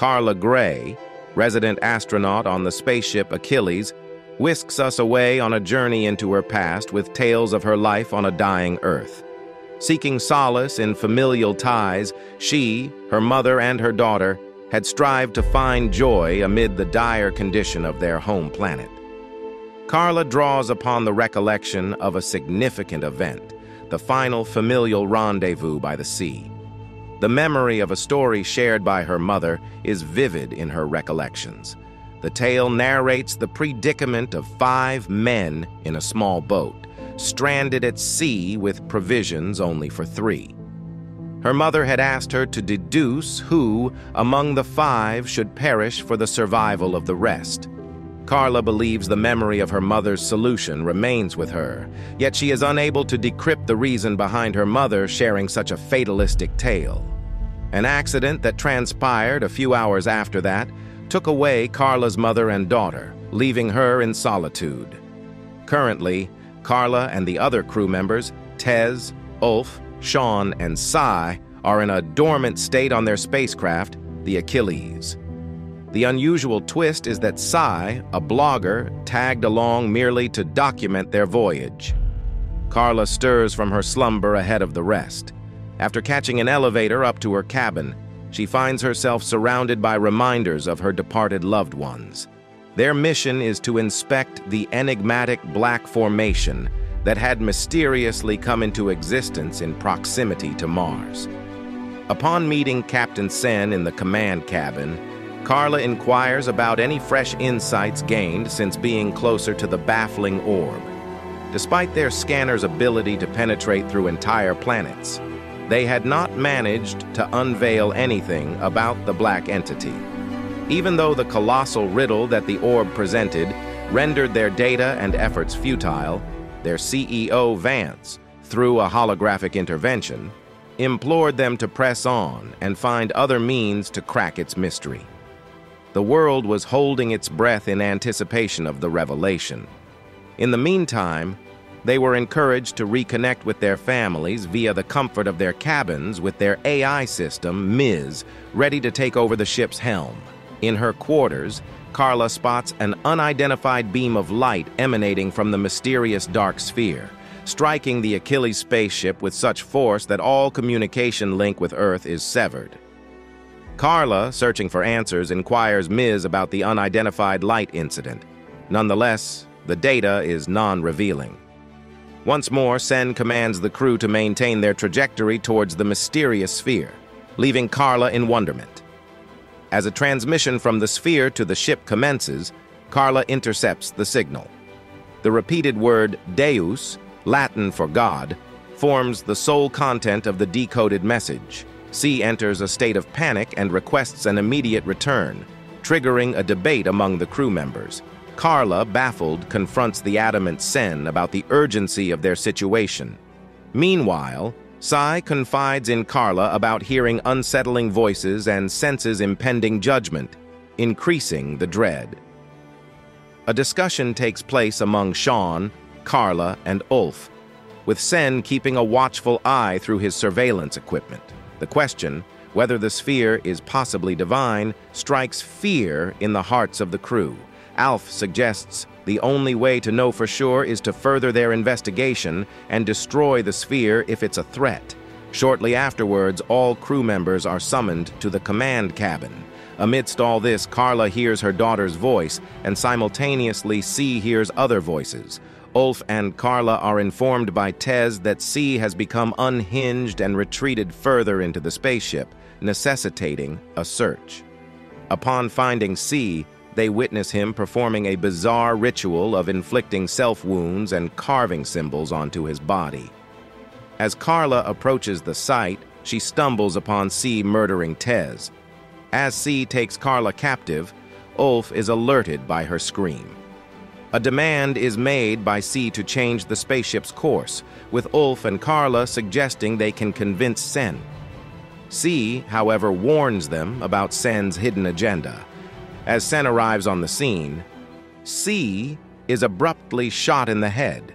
Carla Gray, resident astronaut on the spaceship Achilles, whisks us away on a journey into her past with tales of her life on a dying Earth. Seeking solace in familial ties, she, her mother, and her daughter had strived to find joy amid the dire condition of their home planet. Carla draws upon the recollection of a significant event, the final familial rendezvous by the sea. The memory of a story shared by her mother is vivid in her recollections. The tale narrates the predicament of 5 men in a small boat, stranded at sea with provisions only for 3. Her mother had asked her to deduce who, among the 5, should perish for the survival of the rest. Carla believes the memory of her mother's solution remains with her, yet she is unable to decrypt the reason behind her mother sharing such a fatalistic tale. An accident that transpired a few hours after that took away Carla's mother and daughter, leaving her in solitude. Currently, Carla and the other crew members, Tez, Ulf, Sean, and Sai, are in a dormant state on their spacecraft, the Achilles. The unusual twist is that Sai, a blogger, tagged along merely to document their voyage. Carla stirs from her slumber ahead of the rest. After catching an elevator up to her cabin, she finds herself surrounded by reminders of her departed loved ones. Their mission is to inspect the enigmatic black formation that had mysteriously come into existence in proximity to Mars. Upon meeting Captain Sen in the command cabin, Carla inquires about any fresh insights gained since being closer to the baffling orb. Despite their scanner's ability to penetrate through entire planets, they had not managed to unveil anything about the black entity. Even though the colossal riddle that the orb presented rendered their data and efforts futile, their CEO, Vance, through a holographic intervention, implored them to press on and find other means to crack its mystery. The world was holding its breath in anticipation of the revelation. In the meantime, they were encouraged to reconnect with their families via the comfort of their cabins with their AI system, Ms., ready to take over the ship's helm. In her quarters, Carla spots an unidentified beam of light emanating from the mysterious dark sphere, striking the Achilles spaceship with such force that all communication link with Earth is severed. Carla, searching for answers, inquires Ms. about the unidentified light incident. Nonetheless, the data is non-revealing. Once more, Sen commands the crew to maintain their trajectory towards the mysterious sphere, leaving Carla in wonderment. As a transmission from the sphere to the ship commences, Carla intercepts the signal. The repeated word Deus, Latin for God, forms the sole content of the decoded message. C enters a state of panic and requests an immediate return, triggering a debate among the crew members. Carla, baffled, confronts the adamant Sen about the urgency of their situation. Meanwhile, Sai confides in Carla about hearing unsettling voices and senses impending judgment, increasing the dread. A discussion takes place among Sean, Carla, and Ulf, with Sen keeping a watchful eye through his surveillance equipment. The question, whether the sphere is possibly divine, strikes fear in the hearts of the crew. Alf suggests the only way to know for sure is to further their investigation and destroy the sphere if it's a threat. Shortly afterwards, all crew members are summoned to the command cabin. Amidst all this, Carla hears her daughter's voice, and simultaneously C hears other voices. Ulf and Carla are informed by Tez that C has become unhinged and retreated further into the spaceship, necessitating a search. Upon finding C, they witness him performing a bizarre ritual of inflicting self-wounds and carving symbols onto his body. As Carla approaches the site, she stumbles upon C murdering Tez. As C takes Carla captive, Ulf is alerted by her scream. A demand is made by C to change the spaceship's course, with Ulf and Carla suggesting they can convince Sen. C, however, warns them about Sen's hidden agenda. As Sen arrives on the scene, C is abruptly shot in the head.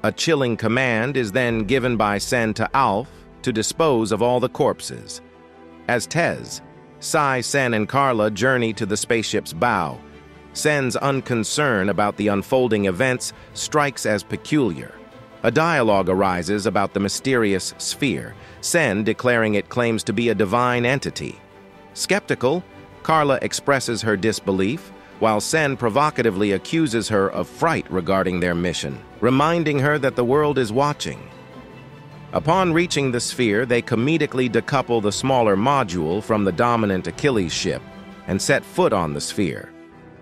A chilling command is then given by Sen to Alf to dispose of all the corpses. As Tez, Sai, Sen, and Carla journey to the spaceship's bow. Sen's unconcern about the unfolding events strikes as peculiar. A dialogue arises about the mysterious sphere, Sen declaring it claims to be a divine entity. Skeptical, Carla expresses her disbelief, while Sen provocatively accuses her of fright regarding their mission, reminding her that the world is watching. Upon reaching the sphere, they comedically decouple the smaller module from the dominant Achilles ship and set foot on the sphere.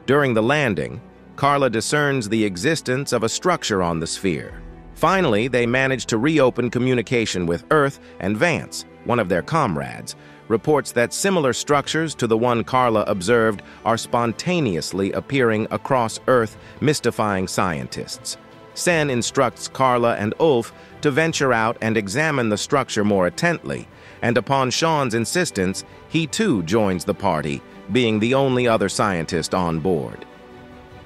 During the landing, Carla discerns the existence of a structure on the sphere. Finally, they manage to reopen communication with Earth, and Vance, one of their comrades, reports that similar structures to the one Carla observed are spontaneously appearing across Earth, mystifying scientists. Sen instructs Carla and Ulf to venture out and examine the structure more intently, and upon Sean's insistence, he too joins the party, being the only other scientist on board.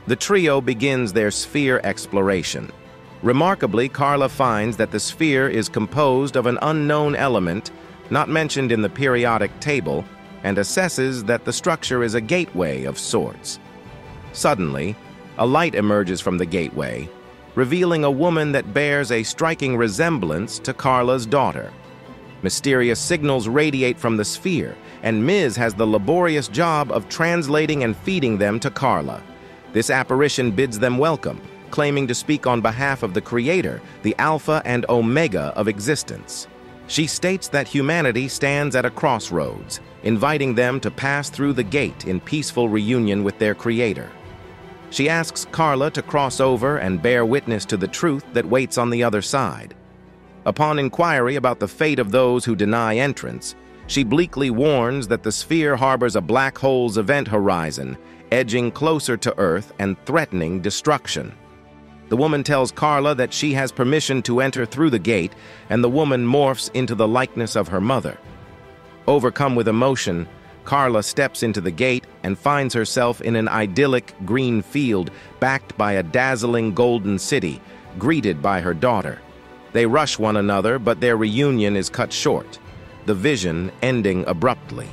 The trio begins their sphere exploration. Remarkably, Carla finds that the sphere is composed of an unknown element not mentioned in the periodic table, and assesses that the structure is a gateway of sorts. Suddenly, a light emerges from the gateway, revealing a woman that bears a striking resemblance to Carla's daughter. Mysterious signals radiate from the sphere, and Ms. has the laborious job of translating and feeding them to Carla. This apparition bids them welcome, claiming to speak on behalf of the Creator, the Alpha and Omega of existence. She states that humanity stands at a crossroads, inviting them to pass through the gate in peaceful reunion with their Creator. She asks Carla to cross over and bear witness to the truth that waits on the other side. Upon inquiry about the fate of those who deny entrance, she bleakly warns that the sphere harbors a black hole's event horizon, edging closer to Earth and threatening destruction. The woman tells Carla that she has permission to enter through the gate, and the woman morphs into the likeness of her mother. Overcome with emotion, Carla steps into the gate and finds herself in an idyllic green field backed by a dazzling golden city, greeted by her daughter. They rush one another, but their reunion is cut short, the vision ending abruptly.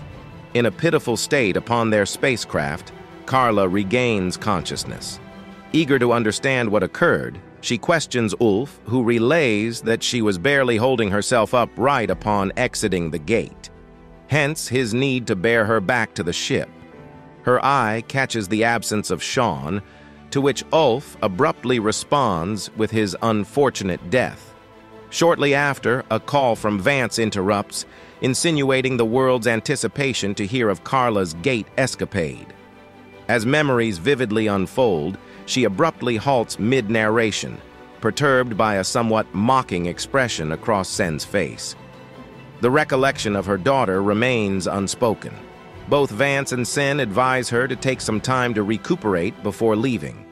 In a pitiful state upon their spacecraft, Carla regains consciousness. Eager to understand what occurred, she questions Ulf, who relays that she was barely holding herself upright upon exiting the gate. Hence his need to bear her back to the ship. Her eye catches the absence of Sean, to which Ulf abruptly responds with his unfortunate death. Shortly after, a call from Vance interrupts, insinuating the world's anticipation to hear of Carla's gate escapade. As memories vividly unfold, she abruptly halts mid-narration, perturbed by a somewhat mocking expression across Sen's face. The recollection of her daughter remains unspoken. Both Vance and Sen advise her to take some time to recuperate before leaving.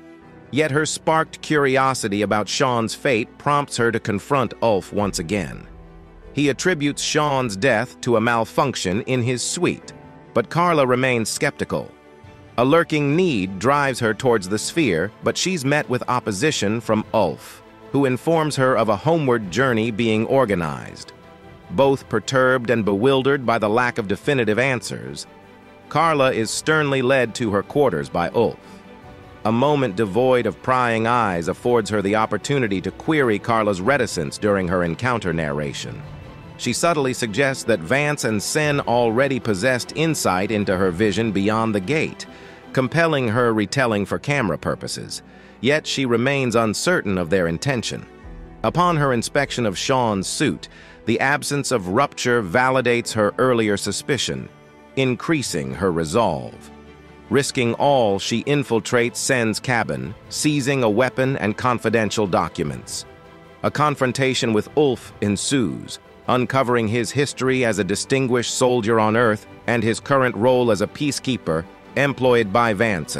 Yet her sparked curiosity about Sean's fate prompts her to confront Ulf once again. He attributes Sean's death to a malfunction in his suite, but Carla remains skeptical. A lurking need drives her towards the sphere, but she's met with opposition from Ulf, who informs her of a homeward journey being organized. Both perturbed and bewildered by the lack of definitive answers, Carla is sternly led to her quarters by Ulf. A moment devoid of prying eyes affords her the opportunity to query Carla's reticence during her encounter narration. She subtly suggests that Vance and Sen already possessed insight into her vision beyond the gate, compelling her retelling for camera purposes, yet she remains uncertain of their intention. Upon her inspection of Sean's suit, the absence of rupture validates her earlier suspicion, increasing her resolve. Risking all, she infiltrates Sen's cabin, seizing a weapon and confidential documents. A confrontation with Ulf ensues, uncovering his history as a distinguished soldier on Earth and his current role as a peacekeeper employed by Vance.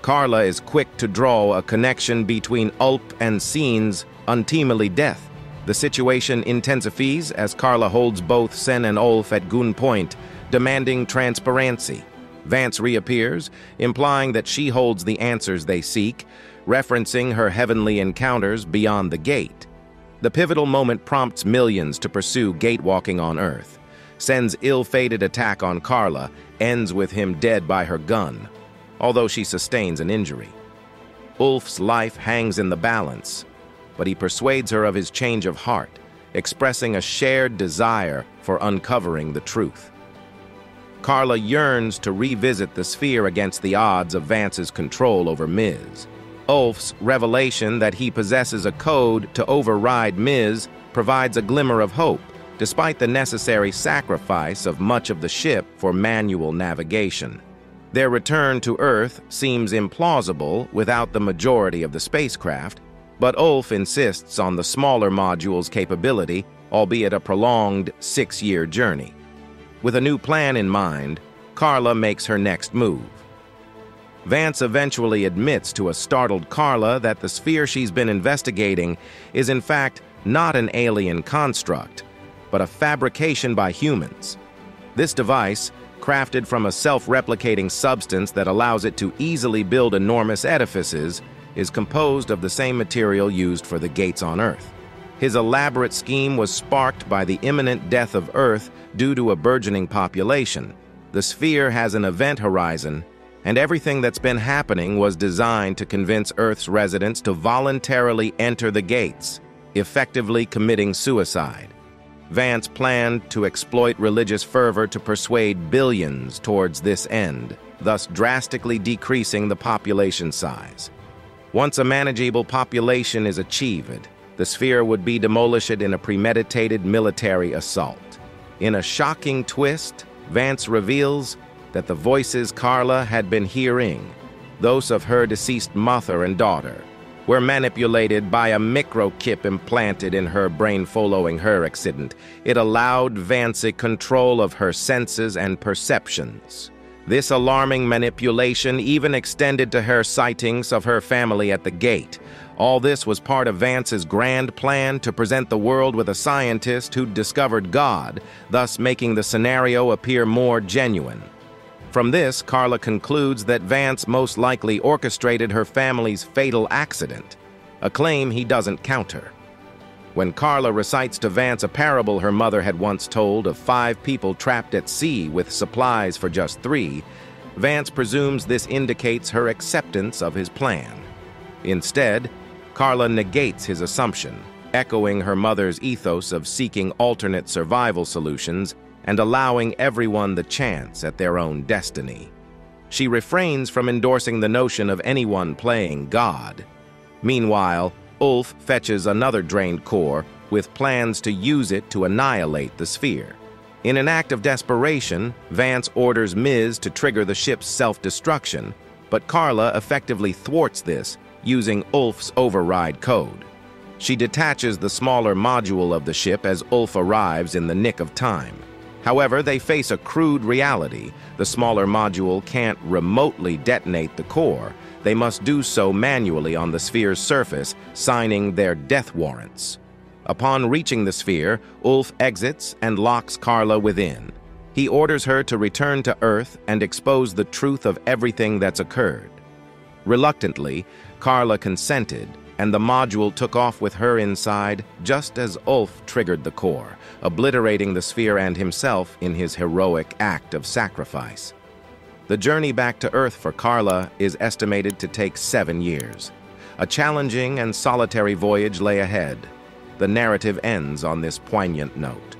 Carla is quick to draw a connection between Ulf and Sen's untimely death. The situation intensifies as Carla holds both Sen and Ulf at gunpoint, demanding transparency. Vance reappears, implying that she holds the answers they seek, referencing her heavenly encounters beyond the gate. The pivotal moment prompts millions to pursue gatewalking on Earth. sends ill-fated attack on Carla, ends with him dead by her gun, although she sustains an injury. Ulf's life hangs in the balance, but he persuades her of his change of heart, expressing a shared desire for uncovering the truth. Carla yearns to revisit the sphere against the odds of Vance's control over Ms. Ulf's revelation that he possesses a code to override Ms. provides a glimmer of hope, despite the necessary sacrifice of much of the ship for manual navigation. Their return to Earth seems implausible without the majority of the spacecraft, but Ulf insists on the smaller module's capability, albeit a prolonged 6-year journey. With a new plan in mind, Carla makes her next move. Vance eventually admits to a startled Carla that the sphere she's been investigating is in fact not an alien construct, but a fabrication by humans. This device, crafted from a self-replicating substance that allows it to easily build enormous edifices, is composed of the same material used for the gates on Earth. His elaborate scheme was sparked by the imminent death of Earth due to a burgeoning population. The sphere has an event horizon, and everything that's been happening was designed to convince Earth's residents to voluntarily enter the gates, effectively committing suicide. Vance planned to exploit religious fervor to persuade billions towards this end, thus drastically decreasing the population size. Once a manageable population is achieved, the sphere would be demolished in a premeditated military assault. In a shocking twist, Vance reveals that the voices Carla had been hearing, those of her deceased mother and daughter, were manipulated by a microchip implanted in her brain following her accident. It allowed Vance control of her senses and perceptions. This alarming manipulation even extended to her sightings of her family at the gate. All this was part of Vance's grand plan to present the world with a scientist who'd discovered God, thus making the scenario appear more genuine. From this, Carla concludes that Vance most likely orchestrated her family's fatal accident, a claim he doesn't counter. When Carla recites to Vance a parable her mother had once told of 5 people trapped at sea with supplies for just 3, Vance presumes this indicates her acceptance of his plan. Instead, Carla negates his assumption, echoing her mother's ethos of seeking alternate survival solutions and allowing everyone the chance at their own destiny. She refrains from endorsing the notion of anyone playing God. Meanwhile, Ulf fetches another drained core with plans to use it to annihilate the sphere. In an act of desperation, Vance orders Ms. to trigger the ship's self-destruction, but Carla effectively thwarts this using Ulf's override code. She detaches the smaller module of the ship as Ulf arrives in the nick of time. However, they face a crude reality. The smaller module can't remotely detonate the core. They must do so manually on the sphere's surface, signing their death warrants. Upon reaching the sphere, Ulf exits and locks Carla within. He orders her to return to Earth and expose the truth of everything that's occurred. Reluctantly, Carla consented, and the module took off with her inside just as Ulf triggered the core, obliterating the sphere and himself in his heroic act of sacrifice. The journey back to Earth for Carla is estimated to take 7 years. A challenging and solitary voyage lay ahead. The narrative ends on this poignant note.